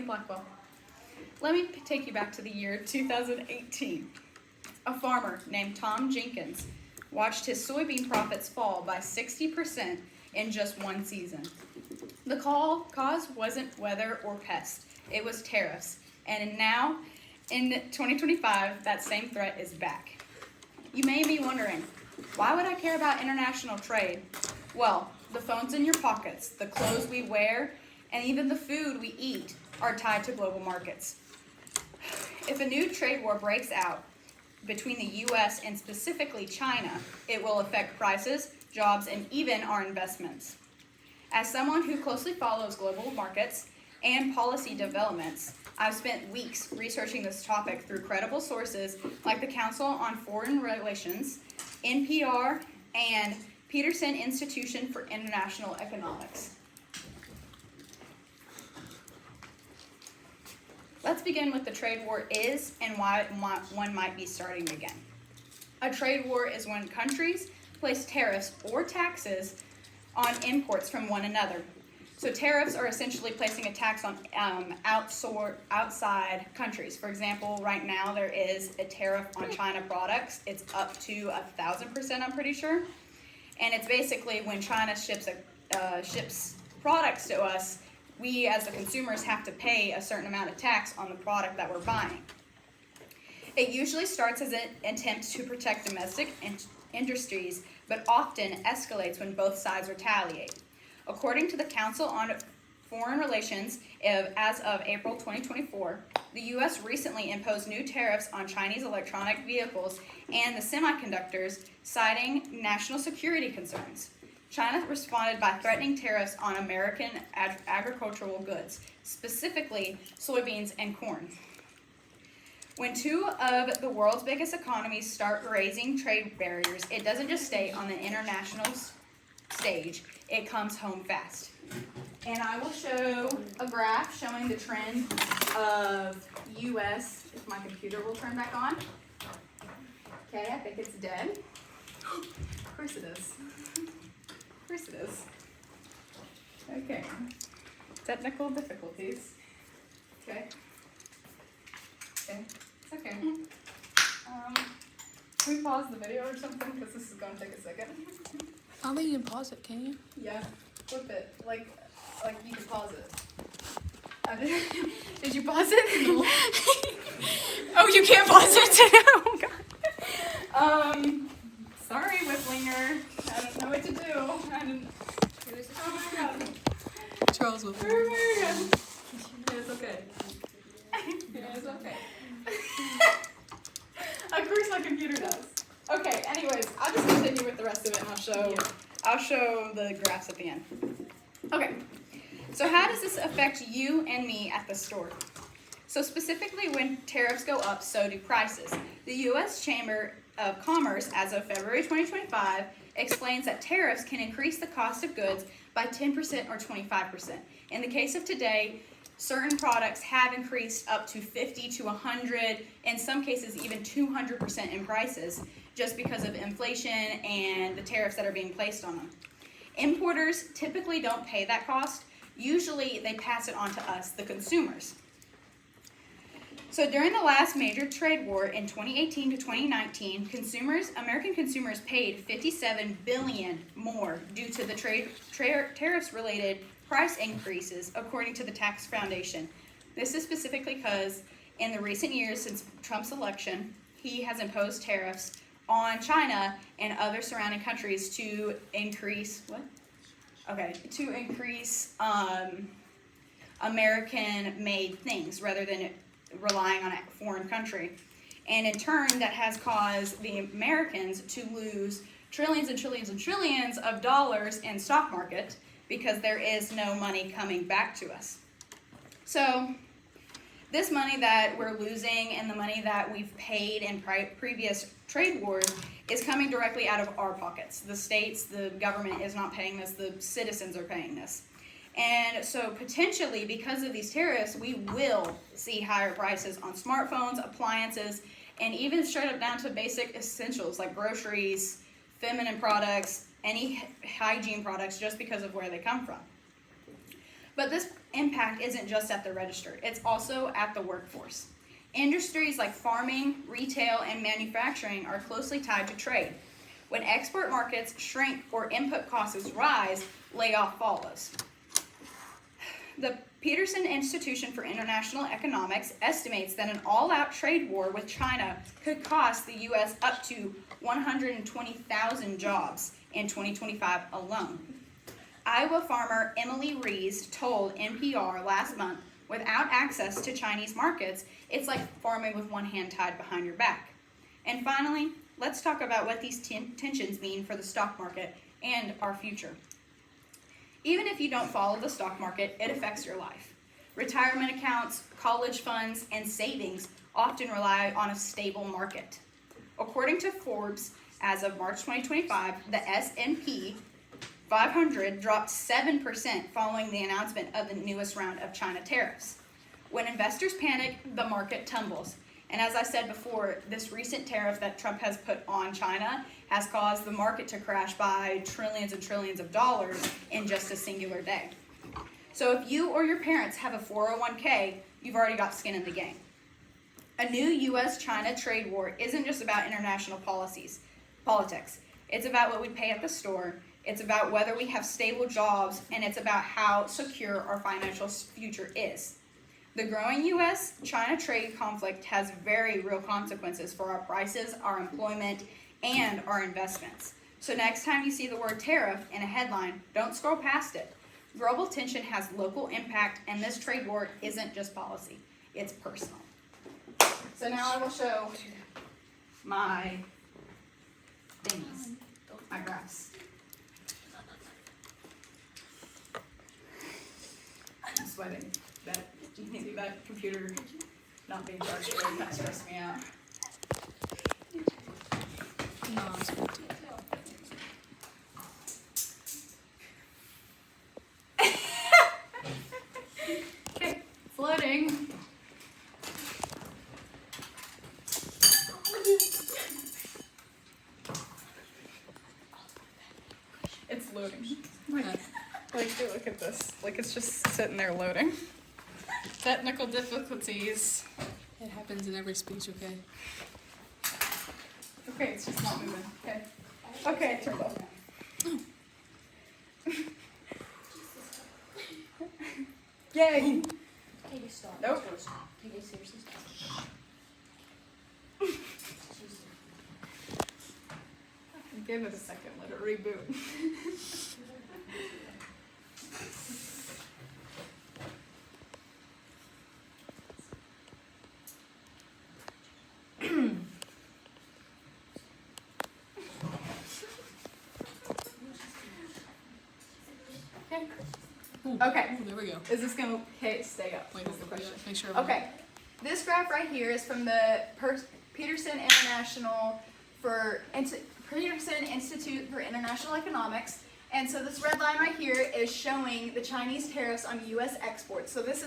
Blackwell. Let me take you back to the year 2018. A farmer named Tom Jenkins watched his soybean profits fall by 60% in just one season. The cause wasn't weather or pest, it was tariffs. And now, in 2025, that same threat is back. You may be wondering, why would I care about international trade? Well, the phones in your pockets, the clothes we wear, and even the food we eat are tied to global markets. If a new trade war breaks out between the U.S. and specifically China, it will affect prices, jobs, and even our investments. As someone who closely follows global markets and policy developments, I've spent weeks researching this topic through credible sources like the Council on Foreign Relations, NPR, and Peterson Institution for International Economics. Let's begin with the trade war is and why one might be starting again. A trade war is when countries place tariffs or taxes on imports from one another. So tariffs are essentially placing a tax on outside countries. For example, right now there is a tariff on China products. It's up to 1,000%, I'm pretty sure. And it's basically when China ships products to us, we as the consumers have to pay a certain amount of tax on the product that we're buying. It usually starts as an attempt to protect domestic industries, but often escalates when both sides retaliate. According to the Council on Foreign Relations, as of April 2024, the U.S. recently imposed new tariffs on Chinese electronic vehicles and the semiconductors, citing national security concerns. China responded by threatening tariffs on American agricultural goods, specifically soybeans and corn. When two of the world's biggest economies start raising trade barriers, it doesn't just stay on the international stage, it comes home fast. And I will show a graph showing the trend of U.S., if my computer will turn back on. Okay, I think it's dead. Of course it is. Of course it is. Okay. Technical difficulties. Okay. Okay. It's okay. Can we pause the video or something? Because this is going to take a second. I don't think you can pause it, can you? Yeah. Flip it. Like you can pause it. Did you pause it? No. Oh, you can't pause it? Oh, God. Sorry, Whiplinger. I don't know what to do. Oh my God. Charles will. It's okay. It's okay. Of course my computer does. Okay, anyways, I'll just continue with the rest of it and I'll show the graphs at the end. Okay, so how does this affect you and me at the store? So specifically when tariffs go up, so do prices. The U.S. Chamber of Commerce, as of February 2025, explains that tariffs can increase the cost of goods by 10% or 25%. In the case of today, certain products have increased up to 50 to 100, in some cases even 200% in prices, just because of inflation and the tariffs that are being placed on them. Importers typically don't pay that cost. Usually they pass it on to us, the consumers. So during the last major trade war in 2018 to 2019, American consumers paid $57 billion more due to the tariffs-related price increases, according to the Tax Foundation. This is specifically because in the recent years since Trump's election, he has imposed tariffs on China and other surrounding countries to increase American-made things rather than relying on a foreign country. And in turn, that has caused the Americans to lose trillions and trillions and trillions of dollars in stock market because there is no money coming back to us. So this money that we're losing and the money that we've paid in previous trade wars is coming directly out of our pockets. The states, the government is not paying this, the citizens are paying this. And so potentially, because of these tariffs, we will see higher prices on smartphones, appliances, and even straight up down to basic essentials like groceries, feminine products, any hygiene products, just because of where they come from. But this impact isn't just at the register, it's also at the workforce. Industries like farming, retail, and manufacturing are closely tied to trade. When export markets shrink or input costs rise, layoff follows. The Peterson Institution for International Economics estimates that an all-out trade war with China could cost the U.S. up to 120,000 jobs in 2025 alone. Iowa farmer Emily Rees told NPR last month, without access to Chinese markets, it's like farming with one hand tied behind your back. And finally, let's talk about what these tensions mean for the stock market and our future. Even if you don't follow the stock market, it affects your life. Retirement accounts, college funds, and savings often rely on a stable market. According to Forbes, as of March 2025, the S&P 500 dropped 7% following the announcement of the newest round of China tariffs. When investors panic, the market tumbles. And as I said before, this recent tariff that Trump has put on China has caused the market to crash by trillions and trillions of dollars in just a singular day. So if you or your parents have a 401k, you've already got skin in the game. A new U.S.-China trade war isn't just about international politics. It's about what we pay at the store. It's about whether we have stable jobs, and it's about how secure our financial future is. The growing U.S.-China trade conflict has very real consequences for our prices, our employment, and our investments. So next time you see the word tariff in a headline, don't scroll past it. Global tension has local impact, and this trade war isn't just policy, it's personal. So now I will show my thingies, my graphs. I'm sweating. That computer not being charged really kind of stressed me out. No, I'm sorry. Okay, floating. It's loading. Like, look at this. Like, it's just sitting there loading. Technical difficulties. It happens in every speech, okay? Okay, it's just not moving. Okay. Okay, turn it off. Yay! Katie, stop. Nope. Katie, seriously stop. Give it a second, let it reboot. Okay. Ooh, there we go. Is this going to stay up? Wait, Is the question. make sure. Okay. This graph right here is from the Peterson Institute for International Economics. And so this red line right here is showing the Chinese tariffs on U.S. exports. So this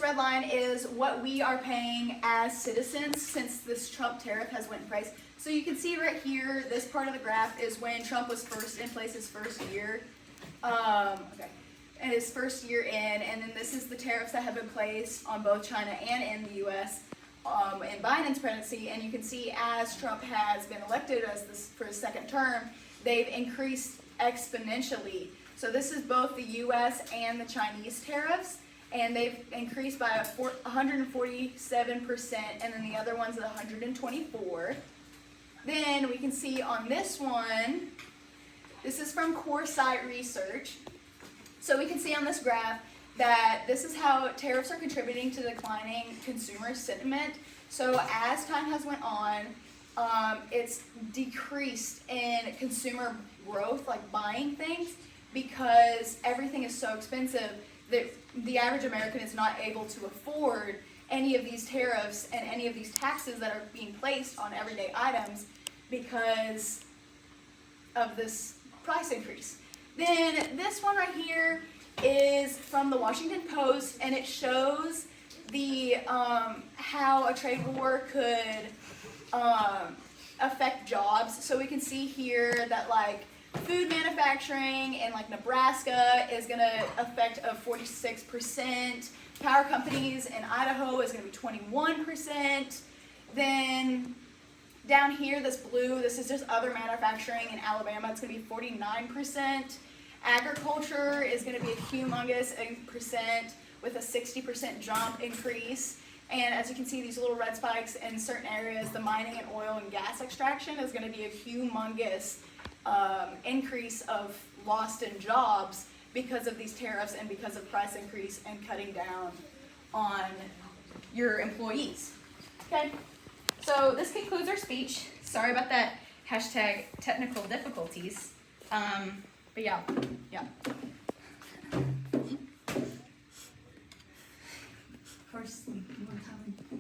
red line is what we are paying as citizens since this Trump tariff has went in place. So you can see right here, this part of the graph is when Trump was first in place, his first year. And his first year in, and then this is the tariffs that have been placed on both China and in the U.S. In Biden's presidency. And you can see as Trump has been elected for his second term, they've increased exponentially. So this is both the U.S. and the Chinese tariffs. And they've increased by 147%, and then the other one's at 124%. Then we can see on this one, this is from CoreSite Research. So we can see on this graph that this is how tariffs are contributing to declining consumer sentiment. So as time has went on, it's decreased in consumer growth, like buying things, because everything is so expensive that the average American is not able to afford any of these tariffs and any of these taxes that are being placed on everyday items because of this price increase. Then this one right here is from the Washington Post, and it shows the how a trade war could affect jobs. So we can see here that like food manufacturing in like Nebraska is going to affect a 46%. Power companies in Idaho is going to be 21%. Then down here, this blue, this is just other manufacturing in Alabama. It's going to be 49%. Agriculture is going to be a humongous percent with a 60% jump increase. And as you can see, these little red spikes in certain areas, the mining and oil and gas extraction is going to be a humongous increase of lost in jobs because of these tariffs and because of price increase and cutting down on your employees. Okay, so this concludes our speech. Sorry about that hashtag technical difficulties. But yeah. Of course, you want to